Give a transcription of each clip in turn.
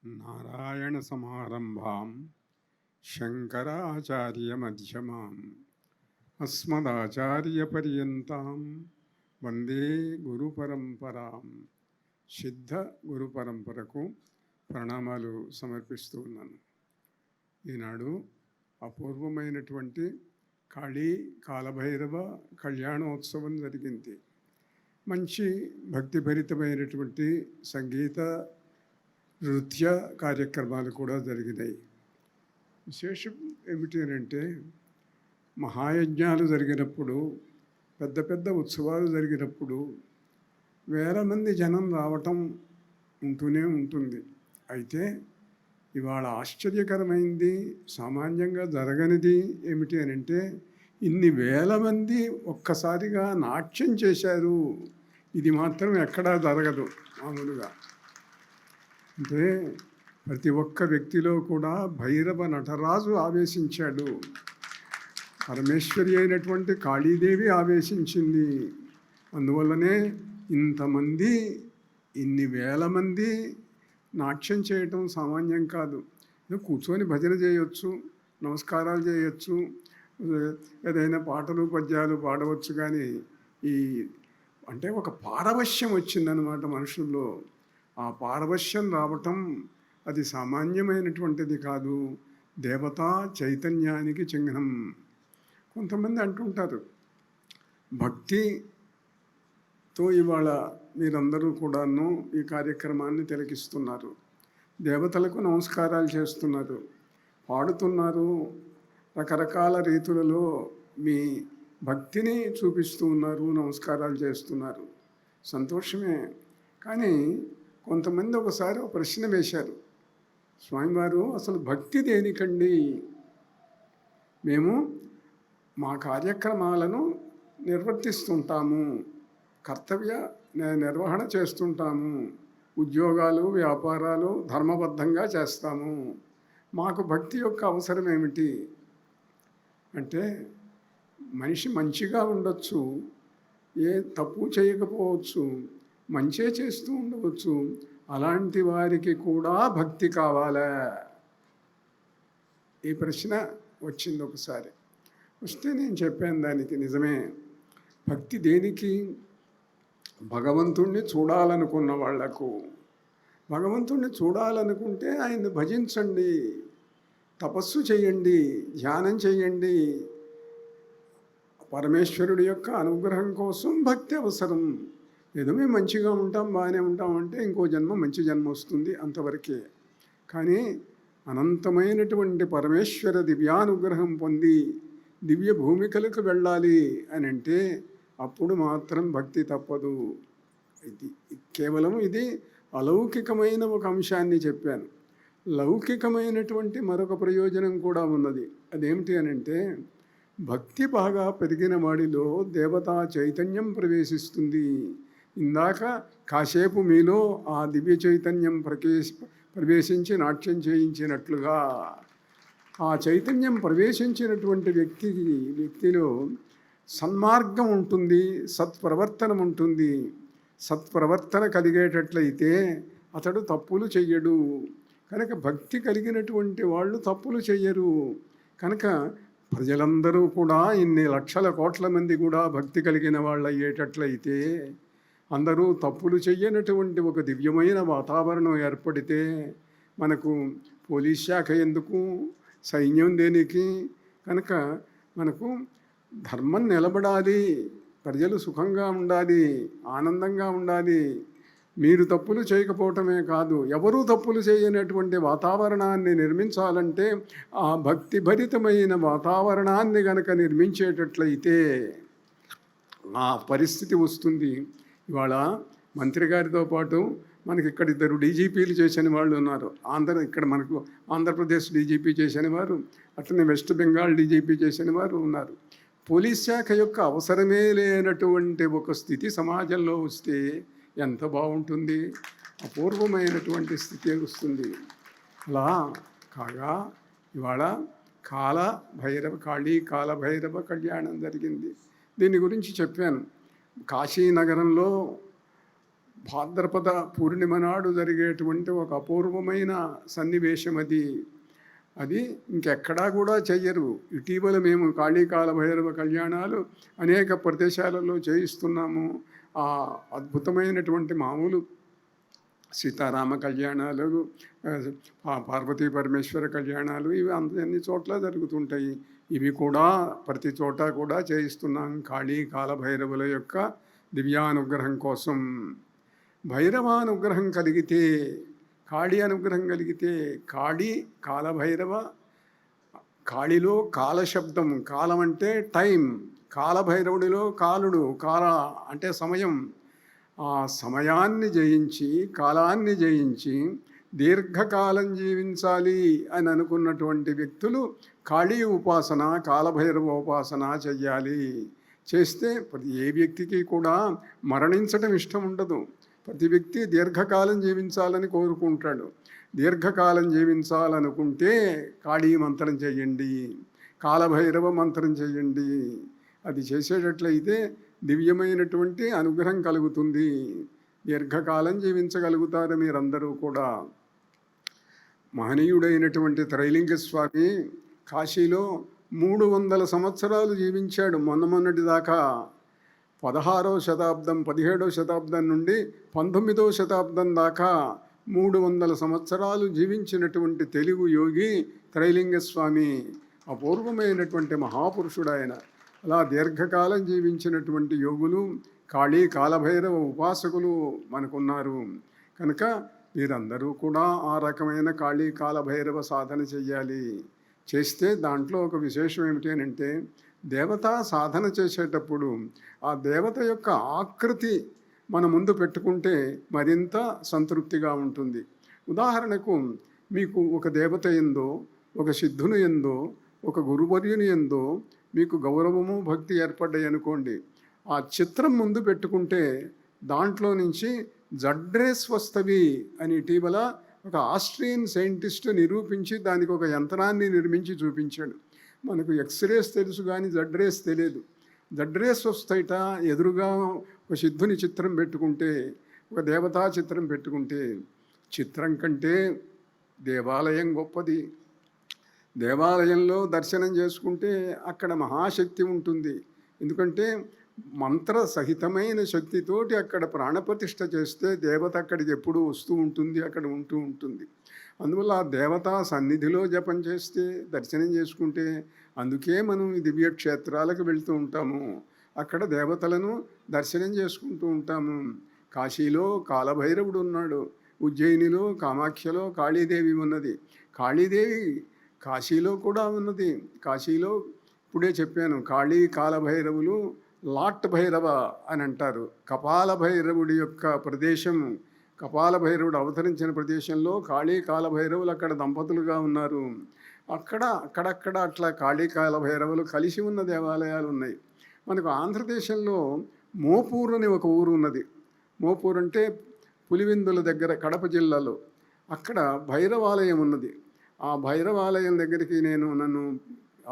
నారాయణసమారంభాం శంకరాచార్యమధ్యమాం అస్మదాచార్యపర్యంతాం వందే గురుపరంపరాం. సిద్ధ గురు పరంపరకు ప్రణామాలు సమర్పిస్తూ ఉన్నాను. ఈనాడు అపూర్వమైనటువంటి కాళభైరవ కళ్యాణోత్సవం జరిగింది. మంచి భక్తిభరితమైనటువంటి సంగీత నృత్య కార్యక్రమాలు కూడా జరిగినాయి. విశేషం ఏమిటి అంటే, మహాయజ్ఞాలు జరిగినప్పుడు, పెద్ద పెద్ద ఉత్సవాలు జరిగినప్పుడు వేల మంది జనం రావటం ఉంటూనే ఉంటుంది. అయితే ఇవాళ ఆశ్చర్యకరమైంది, సామాన్యంగా జరగనిది ఏమిటి అని అంటే, ఇన్ని వేల మంది ఒక్కసారిగా నాట్యం చేశారు. ఇది మాత్రం ఎక్కడా జరగదు మామూలుగా. అంటే ప్రతి ఒక్క వ్యక్తిలో కూడా భైరవ నటరాజు ఆవేశించాడు. పరమేశ్వరి అయినటువంటి కాళీదేవి ఆవేశించింది. అందువల్లనే ఇంతమంది, ఇన్ని వేల మంది నాట్యం చేయటం సామాన్యం కాదు. కూర్చొని భజన చేయొచ్చు, నమస్కారాలు చేయొచ్చు, ఏదైనా పాటలు పద్యాలు పాడవచ్చు. కానీ అంటే ఒక పారవశ్యం వచ్చిందనమాట మనుషుల్లో. ఆ పారవశ్యం రావటం అది సామాన్యమైనటువంటిది కాదు, దేవతా చైతన్యానికి చిహ్నం. కొంతమంది అంటుంటారు, భక్తితో ఇవాళ మీరందరూ కూడాను ఈ కార్యక్రమాన్ని తిలకిస్తున్నారు, దేవతలకు నమస్కారాలు చేస్తున్నారు, పాడుతున్నారు, రకరకాల రీతులలో మీ భక్తిని చూపిస్తూ ఉన్నారు, నమస్కారాలు చేస్తున్నారు. సంతోషమే. కానీ కొంతమంది ఒకసారి ఒక ప్రశ్న వేశారు, స్వామివారు అసలు భక్తి దేనికండి? మేము మా కార్యక్రమాలను నిర్వర్తిస్తుంటాము, కర్తవ్య నిర్వహణ చేస్తుంటాము, ఉద్యోగాలు వ్యాపారాలు ధర్మబద్ధంగా చేస్తాము, మాకు భక్తి యొక్క అవసరం ఏమిటి అంటే, మనిషి మంచిగా ఉండొచ్చు, ఏ తప్పు చేయకపోవచ్చు, మంచే చేస్తూ ఉండవచ్చు, అలాంటి వారికి కూడా భక్తి కావాలా? ఈ ప్రశ్న వచ్చింది ఒకసారి. వస్తే నేను చెప్పాను దానికి నిజమే. భక్తి దేనికి? భగవంతుణ్ణి చూడాలనుకున్న వాళ్లకు. భగవంతుణ్ణి చూడాలనుకుంటే ఆయన్ని భజించండి, తపస్సు చేయండి, ధ్యానం చేయండి. పరమేశ్వరుడి యొక్క అనుగ్రహం కోసం భక్తి అవసరం. ఏదో మేము మంచిగా ఉంటాం, బాగానే ఉంటాం అంటే ఇంకో జన్మ మంచి జన్మ వస్తుంది, అంతవరకే. కానీ అనంతమైనటువంటి పరమేశ్వర దివ్యానుగ్రహం పొంది దివ్య భూమికలకు వెళ్ళాలి అని అంటే అప్పుడు మాత్రం భక్తి తప్పదు. ఇది అలౌకికమైన ఒక అంశాన్ని చెప్పాను. లౌకికమైనటువంటి మరొక ప్రయోజనం కూడా ఉన్నది. అదేమిటి అని అంటే, భక్తి బాగా పెరిగిన వాడిలో దేవతా చైతన్యం ప్రవేశిస్తుంది. ఇందాక కాసేపు మీలో ఆ దివ్య చైతన్యం ప్రవేశించి నాట్యం చేయించినట్లుగా ఆ చైతన్యం ప్రవేశించినటువంటి వ్యక్తిలో సన్మార్గం ఉంటుంది, సత్ప్రవర్తనం ఉంటుంది. సత్ప్రవర్తన కలిగేటట్లయితే అతడు తప్పులు చెయ్యడు. కనుక భక్తి కలిగినటువంటి వాళ్ళు తప్పులు చెయ్యరు. కనుక ప్రజలందరూ కూడా, ఇన్ని లక్షల కోట్ల మంది కూడా భక్తి కలిగిన వాళ్ళు అయ్యేటట్లయితే, అందరూ తప్పులు చెయ్యనటువంటి ఒక దివ్యమైన వాతావరణం ఏర్పడితే మనకు పోలీస్ శాఖ ఎందుకు, సైన్యం దేనికి? కనుక మనకు ధర్మం నిలబడాలి, ప్రజలు సుఖంగా ఉండాలి, ఆనందంగా ఉండాలి. మీరు తప్పులు చేయకపోవటమే కాదు, ఎవరూ తప్పులు చేయనటువంటి వాతావరణాన్ని నిర్మించాలంటే ఆ భక్తిభరితమైన వాతావరణాన్ని గనక నిర్మించేటట్లయితే ఆ పరిస్థితి వస్తుంది. ఇవాళ మంత్రి గారితో పాటు మనకి ఇక్కడ 2 డీజీపీలు చేసిన వాళ్ళు ఉన్నారు. ఇక్కడ మనకు ఆంధ్రప్రదేశ్ డీజీపీ చేసిన వారు, అట్లనే వెస్ట్ బెంగాల్ డీజీపీ చేసిన వారు ఉన్నారు. పోలీస్ శాఖ యొక్క అవసరమే లేనటువంటి ఒక స్థితి సమాజంలో వస్తే ఎంత బాగుంటుంది, అపూర్వమైనటువంటి స్థితి వస్తుంది. అలా కాగా ఇవాళ కాళభైరవ కళ్యాణం జరిగింది. దీని గురించి చెప్పాను. కాశీనగరంలో భాద్రపద పూర్ణిమ నాడు జరిగేటువంటి ఒక అపూర్వమైన సన్నివేశం అది. అది ఇంకెక్కడా కూడా చెయ్యరు. ఇటీవల మేము కాళీకాల భైరవ కళ్యాణాలు అనేక ప్రదేశాలలో చేయిస్తున్నాము. ఆ అద్భుతమైనటువంటి మామూలు సీతారామ కళ్యాణాలు, పార్వతీ పరమేశ్వర కళ్యాణాలు ఇవి అన్ని చోట్ల జరుగుతుంటాయి. ఇవి కూడా ప్రతి చోట కూడా చేయిస్తున్నాం కాళీ కాలభైరవుల యొక్క దివ్యానుగ్రహం కోసం. భైరవానుగ్రహం కలిగితే, కాళీ అనుగ్రహం కలిగితే, కాళీ కాలభైరవ, కాళిలో కాలశబ్దం, కాలం అంటే టైం, కాలభైరవుడిలో కాలుడు, కాల అంటే సమయం. ఆ సమయాన్ని జయించి, కాలాన్ని జయించి దీర్ఘకాలం జీవించాలి అని అనుకున్నటువంటి వ్యక్తులు కాళీ ఉపాసన, కాలభైరవ ఉపాసన చెయ్యాలి. చేస్తే ఏ వ్యక్తికి కూడా మరణించడం ఇష్టం ఉండదు. ప్రతి వ్యక్తి దీర్ఘకాలం జీవించాలని కోరుకుంటాడు. దీర్ఘకాలం జీవించాలనుకుంటే కాళీ మంత్రం చెయ్యండి, కాలభైరవ మంత్రం చెయ్యండి. అది చేసేటట్లయితే దివ్యమైనటువంటి అనుగ్రహం కలుగుతుంది. దీర్ఘకాలం జీవించగలుగుతారు మీరందరూ కూడా. మహనీయుడైనటువంటి త్రైలింగ స్వామి కాశీలో 300 సంవత్సరాలు జీవించాడు. మొన్నటి దాకా 16వ శతాబ్దం, 17వ శతాబ్దం నుండి 19వ శతాబ్దం దాకా 300 సంవత్సరాలు జీవించినటువంటి తెలుగు యోగి త్రైలింగ స్వామి. అపూర్వమైనటువంటి మహాపురుషుడు ఆయన. అలా దీర్ఘకాలం జీవించినటువంటి యోగులు, కాళీ కాలభైరవ ఉపాసకులు మనకున్నారు. కనుక మీరందరూ కూడా ఆ రకమైన కాళీ కాలభైరవ సాధన చెయ్యాలి. చేస్తే దాంట్లో ఒక విశేషం ఏమిటి అంటే, దేవతా సాధన చేసేటప్పుడు ఆ దేవత యొక్క ఆకృతి మన ముందు పెట్టుకుంటే మరింత సంతృప్తిగా ఉంటుంది. ఉదాహరణకు మీకు ఒక దేవత ఎందో, ఒక సిద్ధుని ఎందో, ఒక గురువర్యుని ఎందో మీకు గౌరవము భక్తి ఏర్పడ్డాయి అనుకోండి. ఆ చిత్రం ముందు పెట్టుకుంటే దాంట్లో నుంచి జడ్రేస్ వస్తవి అని ఇటీవల ఒక ఆస్ట్రియన్ సైంటిస్ట్ నిరూపించి దానికి ఒక యంత్రాన్ని నిర్మించి చూపించాడు. మనకు ఎక్స్రేస్ తెలుసు కానీ జడ్రేస్ తెలియదు. జడ్రేస్ వస్తాయిట. ఎదురుగా ఒక సిద్ధుని చిత్రం పెట్టుకుంటే, ఒక దేవతా చిత్రం పెట్టుకుంటే, చిత్రం కంటే దేవాలయం గొప్పది. దేవాలయంలో దర్శనం చేసుకుంటే అక్కడ మహాశక్తి ఉంటుంది. ఎందుకంటే మంత్ర సహితమైన శక్తితోటి అక్కడ ప్రాణప్రతిష్ఠ చేస్తే దేవత అక్కడికి ఎప్పుడూ వస్తూ ఉంటుంది, అక్కడ ఉంటూ ఉంటుంది. అందువల్ల ఆ దేవతా సన్నిధిలో జపం చేస్తే, దర్శనం చేసుకుంటే, అందుకే మనం ఈ దివ్యక్షేత్రాలకు వెళ్తూ ఉంటాము. అక్కడ దేవతలను దర్శనం చేసుకుంటూ ఉంటాము. కాశీలో కాలభైరవుడు ఉన్నాడు. ఉజ్జయినిలో, కామాఖ్యలో కాళీదేవి ఉన్నది. కాళీదేవి కాశీలో కూడా ఉన్నది. కాశీలో ఇప్పుడే చెప్పాను, కాళీ కాలభైరవులు లాట్ భైరవ అని అంటారు. కపాల భైరవుడి యొక్క ప్రదేశం, కపాల భైరవుడు అవతరించిన ప్రదేశంలో కాళీ కాలభైరవులు అక్కడ దంపతులుగా ఉన్నారు. అక్కడక్కడ అట్లా కాళీ కాలభైరవులు కలిసి ఉన్న దేవాలయాలు ఉన్నాయి. మనకు ఆంధ్రదేశంలో మోపూర్ అని ఒక ఊరు ఉన్నది. మోపూర్ అంటే పులివెందుల దగ్గర, కడప జిల్లాలో. అక్కడ భైరవాలయం ఉన్నది. ఆ భైరవాలయం దగ్గరికి నన్ను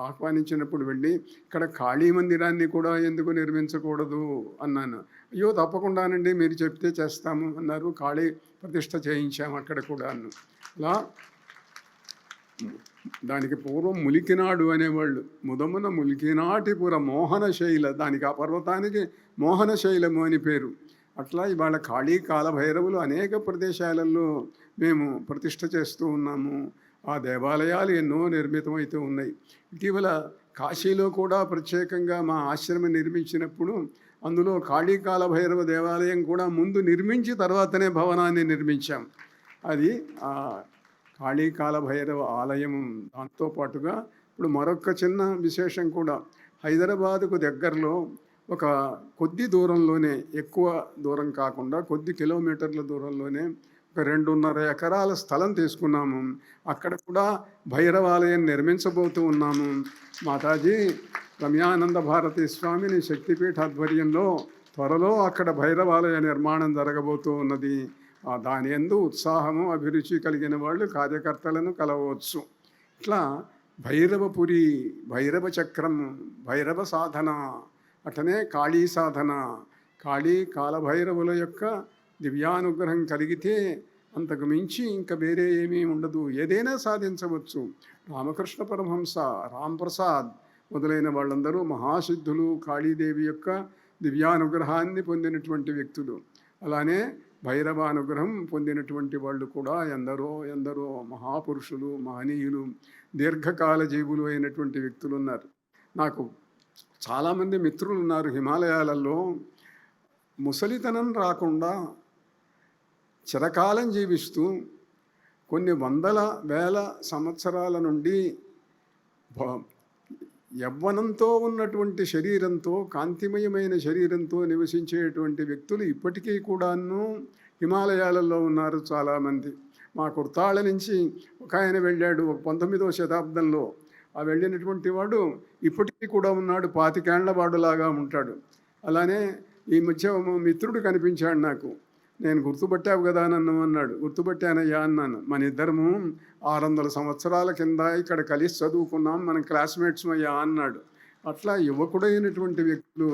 ఆహ్వానించినప్పుడు వెళ్ళి, ఇక్కడ కాళీ మందిరాన్ని కూడా ఎందుకు నిర్మించకూడదు అన్నాను. అయ్యో తప్పకుండానండి, మీరు చెప్తే చేస్తాము అన్నారు. కాళీ ప్రతిష్ఠ చేయించాము అక్కడ కూడా. అలా దానికి పూర్వం ములికినాడు అనేవాళ్ళు. ముదమున ములికినాటిపుర మోహనశైల, దానికి ఆ పర్వతానికి మోహనశైలము అని పేరు. అట్లా ఇవాళ కాళీ కాలభైరవులు అనేక ప్రదేశాలలో మేము ప్రతిష్ఠ చేస్తూ ఉన్నాము. ఆ దేవాలయాలు ఎన్నో నిర్మితమవుతూ ఉన్నాయి. ఇటీవల కాశీలో కూడా ప్రత్యేకంగా మా ఆశ్రమం నిర్మించినప్పుడు అందులో కాళీ కాలభైరవ దేవాలయం కూడా ముందు నిర్మించి తర్వాతనే భవనాన్ని నిర్మించాం. అది ఆ కాళీ కాలభైరవ ఆలయం. దాంతోపాటుగా ఇప్పుడు మరొక చిన్న విశేషం కూడా, హైదరాబాదుకు దగ్గరలో ఒక కొద్ది దూరంలోనే, ఎక్కువ దూరం కాకుండా కొద్ది కిలోమీటర్ల దూరంలోనే ఒక 2.5 ఎకరాల స్థలం తీసుకున్నాము. అక్కడ కూడా భైరవాలయం నిర్మించబోతూ ఉన్నాము. మాతాజీ రమ్యానంద భారతీ స్వామిని శక్తిపీఠ ఆధ్వర్యంలో త్వరలో అక్కడ భైరవాలయ నిర్మాణం జరగబోతూ ఉన్నది. దాని యందు ఉత్సాహము, అభిరుచి కలిగిన వాళ్ళు కార్యకర్తలను కలవచ్చు. ఇట్లా భైరవపురి, భైరవ చక్రం, భైరవ సాధన, అట్లనే కాళీ సాధన, కాళీ కాలభైరవుల యొక్క దివ్యానుగ్రహం కలిగితే అంతకు మించి ఇంకా వేరే ఏమీ ఉండదు, ఏదైనా సాధించవచ్చు. రామకృష్ణ పరమహంస, రాంప్రసాద్ మొదలైన వాళ్ళందరూ మహాసిద్ధులు, కాళీదేవి యొక్క దివ్యానుగ్రహాన్ని పొందినటువంటి వ్యక్తులు. అలానే భైరవానుగ్రహం పొందినటువంటి వాళ్ళు కూడా ఎందరో ఎందరో మహాపురుషులు, మహనీయులు, దీర్ఘకాల జీవులు అయినటువంటి వ్యక్తులు ఉన్నారు. నాకు చాలామంది మిత్రులు ఉన్నారు హిమాలయాలలో. ముసలితనం రాకుండా చిరకాలం జీవిస్తూ కొన్ని వందల వేల సంవత్సరాల నుండి యవ్వనంతో ఉన్నటువంటి శరీరంతో, కాంతిమయమైన శరీరంతో నివసించేటువంటి వ్యక్తులు ఇప్పటికీ కూడాను హిమాలయాలలో ఉన్నారు చాలామంది. మా కుర్తాళ్ళ నుంచి ఒక ఆయన వెళ్ళాడు 19వ శతాబ్దంలో. ఆ వెళ్ళినటువంటి వాడు ఇప్పటికీ కూడా ఉన్నాడు, 25 ఏళ్ల వాడులాగా ఉంటాడు. అలానే ఈ మధ్య మిత్రుడు కనిపించాడు నాకు. నేను గుర్తుపట్టావు కదా నన్ను అన్నాడు. గుర్తుపట్టానయ్యా అన్నాను. మన ఇద్దరము 600 సంవత్సరాల కింద ఇక్కడ కలిసి చదువుకున్నాం, మనం క్లాస్మేట్స్ అయ్యా అన్నాడు. అట్లా యువకుడైనటువంటి వ్యక్తులు,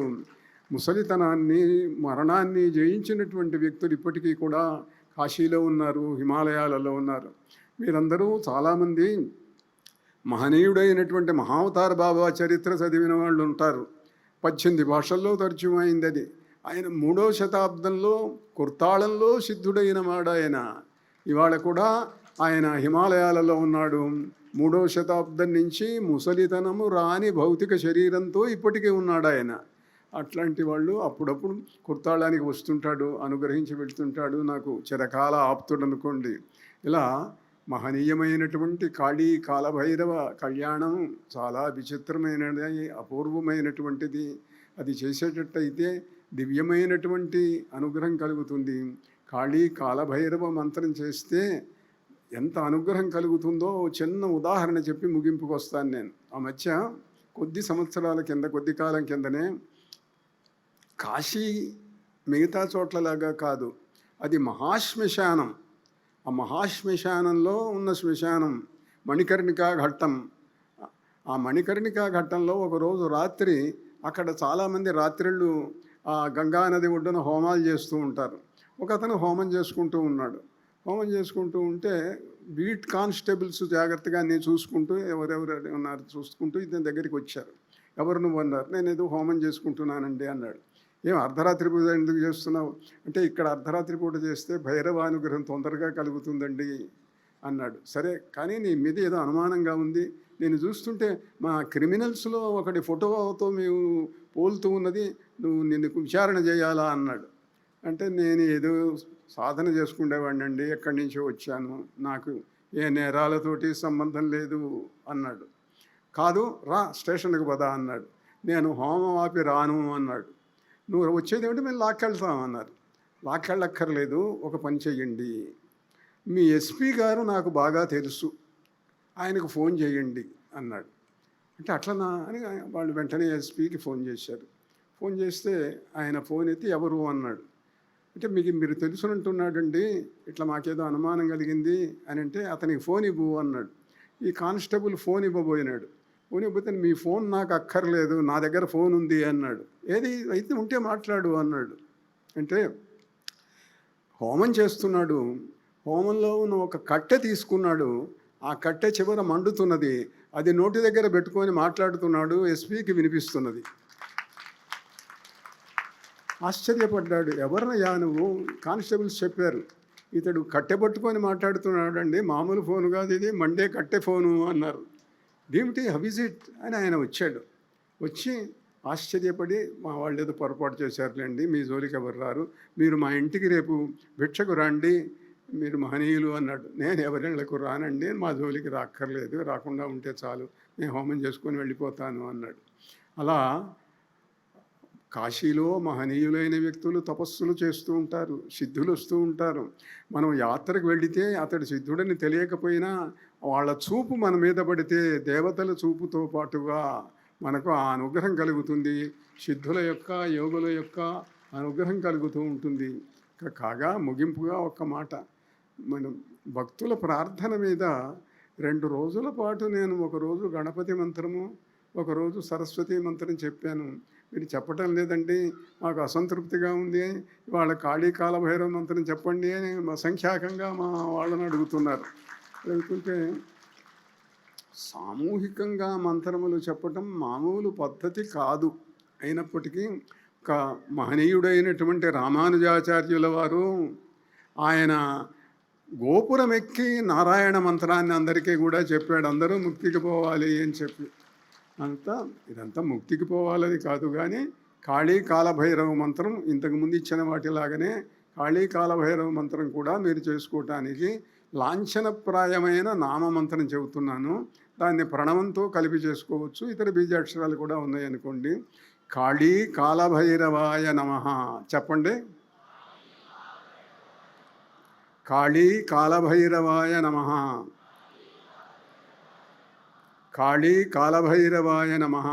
ముసలితనాన్ని, మరణాన్ని జయించినటువంటి వ్యక్తులు ఇప్పటికీ కూడా కాశీలో ఉన్నారు, హిమాలయాలలో ఉన్నారు. మీరందరూ చాలామంది మహనీయుడైనటువంటి మహావతార బాబా చరిత్ర చదివిన వాళ్ళు ఉంటారు. 18 భాషల్లో తర్జుమైంది అది. ఆయన 3వ శతాబ్దంలో కుర్తాళంలో సిద్ధుడైన వాడాయన. ఇవాళ కూడా ఆయన హిమాలయాలలో ఉన్నాడు. 3వ శతాబ్దం నుంచి ముసలితనము రాని భౌతిక శరీరంతో ఇప్పటికీ ఉన్నాడు ఆయన. అట్లాంటి వాళ్ళు అప్పుడప్పుడు కుర్తాళానికి వస్తుంటాడు, అనుగ్రహించి వెళ్తుంటాడు. నాకు చిరకాల ఆప్తుడు అనుకోండి. ఇలా మహనీయమైనటువంటి కాళీ కాలభైరవ కళ్యాణం చాలా విచిత్రమైనది, అపూర్వమైనటువంటిది. అది చేసేటట్టయితే దివ్యమైనటువంటి అనుగ్రహం కలుగుతుంది. కాళీ కాలభైరవ మంత్రం చేస్తే ఎంత అనుగ్రహం కలుగుతుందో చిన్న ఉదాహరణ చెప్పి ముగింపుకు వస్తాను నేను. ఆ మధ్య కొద్ది సంవత్సరాల కింద, కొద్ది కాలం కిందనే కాశీ మిగతా చోట్లలాగా కాదు, అది మహాశ్మశానం. ఆ మహాశ్మశానంలో ఉన్న శ్మశానం మణికర్ణికా ఘట్టం. ఆ మణికర్ణికా ఘట్టంలో ఒకరోజు రాత్రి అక్కడ చాలామంది రాత్రిళ్ళు ఆ గంగానది ఒడ్డున హోమాలు చేస్తూ ఉంటారు. ఒక అతను హోమం చేసుకుంటూ ఉన్నాడు. హోమం చేసుకుంటూ ఉంటే బీట్ కానిస్టేబుల్స్ జాగ్రత్తగా అన్నీ చూసుకుంటూ ఎవరెవరు ఉన్నారు చూసుకుంటూ ఇతని దగ్గరికి వచ్చారు. ఎవరు నువ్వు అన్నారు. నేను ఏదో హోమం చేసుకుంటున్నానండి అన్నాడు. ఏం అర్ధరాత్రి పూట ఎందుకు చేస్తున్నావు అంటే, ఇక్కడ అర్ధరాత్రి పూట చేస్తే భైరవానుగ్రహం తొందరగా కలుగుతుందండి అన్నాడు. సరే, కానీ నీ మీద ఏదో అనుమానంగా ఉంది, నేను చూస్తుంటే మా క్రిమినల్స్లో ఒకటి ఫోటోతో మేము పోలుతూ ఉన్నది, నిన్ను విచారణ చేయాలా అన్నాడు. అంటే నేను ఏదో సాధన చేసుకునేవాడిని అండి, ఎక్కడి నుంచో వచ్చాను, నాకు ఏ నేరాలతోటి సంబంధం లేదు అన్నాడు. కాదు, రా స్టేషన్కి పదా అన్నాడు. నేను హోమం ఆపి రాను అన్నాడు. నువ్వు వచ్చేది ఏమిటి, మేము లాక్కెళ్తామన్నారు. లాక్కెళ్ళక్కర్లేదు, ఒక పని చెయ్యండి, మీ ఎస్పీ గారు నాకు బాగా తెలుసు, ఆయనకు ఫోన్ చేయండి అన్నాడు. అంటే అట్లనా అని వాళ్ళు వెంటనే ఎస్పీకి ఫోన్ చేశారు. ఫోన్ చేస్తే ఆయన ఫోన్ ఎత్తి ఎవరు అన్నాడు. అంటే మీరు తెలుసునంటున్నాడండి, ఇట్లా మాకేదో అనుమానం కలిగింది అని అంటే, అతనికి ఫోన్ ఇవ్వు అన్నాడు. ఈ కానిస్టేబుల్ ఫోన్ ఇవ్వబోయినాడు. ఫోన్ ఇవ్వబోతే మీ ఫోన్ నాకు అక్కర్లేదు, నా దగ్గర ఫోన్ ఉంది అన్నాడు. ఏది అయితే ఉంటే మాట్లాడు అన్నాడు. అంటే హోమం చేస్తున్నాడు, హోమంలో ఉన్న ఒక కట్టె తీసుకున్నాడు, ఆ కట్టె చివర మండుతున్నది, అది నోటి దగ్గర పెట్టుకొని మాట్లాడుతున్నాడు, ఎస్పీకి వినిపిస్తున్నది. ఆశ్చర్యపడ్డాడు. ఎవరినయ్యా నువ్వు? కానిస్టేబుల్స్ చెప్పారు, ఇతడు కట్టె పట్టుకొని మాట్లాడుతున్నాడు అండి, మామూలు ఫోను కాదు ఇది, మండే కట్టె ఫోను అన్నారు. ఏమిటి, హవిజిట్ అని ఆయన వచ్చాడు. వచ్చి ఆశ్చర్యపడి, మా వాళ్ళు ఏదో పొరపాటు చేశారులేండి, మీ జోలికి ఎవరు రారు, మీరు మా ఇంటికి రేపు భిక్షకు రండి, మీరు మహనీయులు అన్నాడు. నేను ఎవరిళ్ళకు రానండి, మా జోలికి రాక్కర్లేదు, రాకుండా ఉంటే చాలు, నేను హోమం చేసుకొని వెళ్ళిపోతాను అన్నాడు. అలా కాశీలో మహనీయులైన వ్యక్తులు తపస్సులు చేస్తూ ఉంటారు, సిద్ధులు వస్తూ ఉంటారు. మనం యాత్రకు వెళితే అతడు సిద్ధుడని తెలియకపోయినా వాళ్ళ చూపు మన మీద పడితే దేవతల చూపుతో పాటుగా మనకు ఆ అనుగ్రహం కలుగుతుంది, సిద్ధుల యొక్క యోగుల యొక్క అనుగ్రహం కలుగుతూ ఉంటుంది. కాగా ముగింపుగా ఒక్క మాట, మనం భక్తుల ప్రార్థన మీద 2 రోజుల పాటు నేను ఒకరోజు గణపతి మంత్రము, ఒకరోజు సరస్వతి మంత్రం చెప్పాను. మీరు చెప్పటం లేదండి, మాకు అసంతృప్తిగా ఉంది, ఇవాళ కాళీ కాలభైరవ మంత్రం చెప్పండి అని అసంఖ్యాకంగా మా వాళ్ళని అడుగుతున్నారు. అడుగుతుంటే సామూహికంగా మంత్రములు చెప్పటం మామూలు పద్ధతి కాదు. అయినప్పటికీ ఒక మహనీయుడైనటువంటి రామానుజాచార్యుల వారు ఆయన గోపురం ఎక్కి నారాయణ మంత్రాన్ని అందరికీ కూడా చెప్పాడు, అందరూ ముక్తికి పోవాలి అని చెప్పి. ఇదంతా ముక్తికి పోవాలని కాదు, కానీ కాళీ కాలభైరవ మంత్రం ఇంతకుముందు ఇచ్చిన వాటిలాగానే కాళీ కాలభైరవ మంత్రం కూడా మీరు చేసుకోవటానికి లాంఛనప్రాయమైన నామమంత్రం చెబుతున్నాను. దాన్ని ప్రణవంతో కలిపి చేసుకోవచ్చు, ఇతర బీజాక్షరాలు కూడా ఉన్నాయనుకోండి. కాళీ కాలభైరవాయ నమః చెప్పండి. కాళీ కాలభైరవాయ నమః. కాళీ కాలభైరవాయ నమః.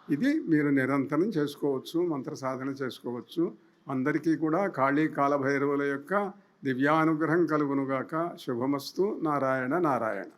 ఇది మీరు నిరంతరం చేసుకోవచ్చు, మంత్ర సాధన చేసుకోవచ్చు. అందరికీ కూడా కాళీ కాలభైరవుల యొక్క దివ్యానుగ్రహం కలుగునుగాక. శుభమస్తు. నారాయణ నారాయణ.